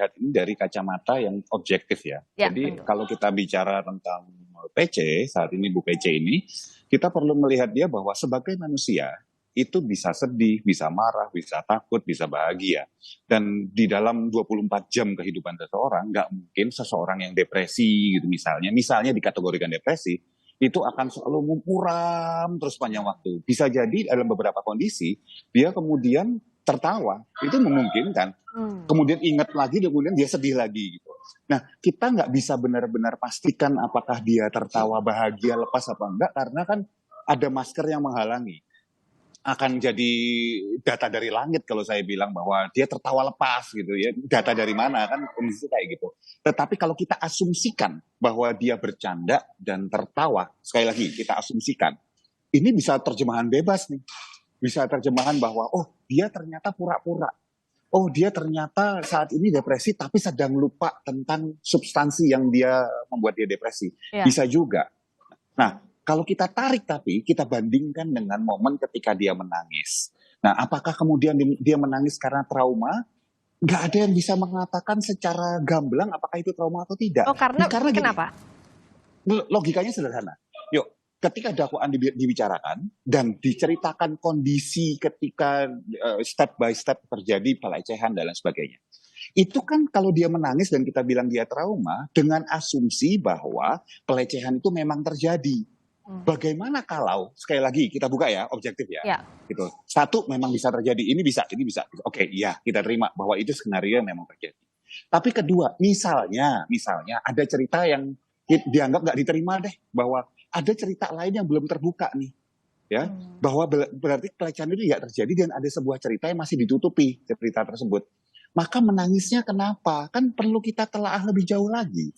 melihat ini dari kacamata yang objektif ya. Ya, Jadi tentu. kalau kita bicara tentang PC, saat ini Bu PC ini, kita perlu melihat dia bahwa sebagai manusia, itu bisa sedih, bisa marah, bisa takut, bisa bahagia. Dan di dalam 24 jam kehidupan seseorang, nggak mungkin seseorang yang depresi gitu misalnya dikategorikan depresi, itu akan selalu muram terus panjang waktu. Bisa jadi dalam beberapa kondisi, dia kemudian tertawa, itu memungkinkan. Kemudian ingat lagi, kemudian dia sedih lagi gitu. Nah, kita nggak bisa benar-benar pastikan apakah dia tertawa bahagia lepas apa enggak, karena kan ada masker yang menghalangi. Akan jadi data dari langit kalau saya bilang bahwa dia tertawa lepas gitu ya. Data dari mana kan kondisi kayak gitu. Tetapi kalau kita asumsikan bahwa dia bercanda dan tertawa, sekali lagi kita asumsikan, ini bisa terjemahan bebas nih. Bisa terjemahan bahwa oh dia ternyata pura-pura. Oh dia ternyata saat ini depresi tapi sedang lupa tentang substansi yang dia membuat dia depresi. Ya. Bisa juga. Nah, kalau kita tarik tapi kita bandingkan dengan momen ketika dia menangis. Nah, apakah kemudian dia menangis karena trauma? Nggak ada yang bisa mengatakan secara gamblang apakah itu trauma atau tidak. Oh, karena gini, kenapa? logikanya sederhana. Yuk, ketika dakwaan dibicarakan dan diceritakan kondisi ketika step by step terjadi pelecehan dan lain sebagainya. Itu kan kalau dia menangis dan kita bilang dia trauma dengan asumsi bahwa pelecehan itu memang terjadi. Bagaimana kalau sekali lagi kita buka ya objektif ya, gitu. Satu memang bisa terjadi, ini bisa. Oke, iya kita terima bahwa itu skenario yang memang terjadi. Tapi kedua, misalnya ada cerita yang dianggap nggak diterima deh, bahwa ada cerita lain yang belum terbuka nih, ya, bahwa berarti pelecehan itu tidak terjadi dan ada sebuah cerita yang masih ditutupi cerita tersebut. Maka menangisnya kenapa? Kan perlu kita telaah lebih jauh lagi.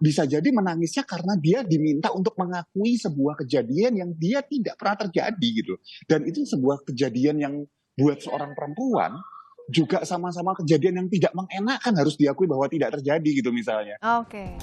Bisa jadi menangisnya karena dia diminta untuk mengakui sebuah kejadian yang dia tidak pernah terjadi gitu. Dan itu sebuah kejadian yang buat seorang perempuan juga sama-sama kejadian yang tidak mengenakan harus diakui bahwa tidak terjadi gitu misalnya. Oke.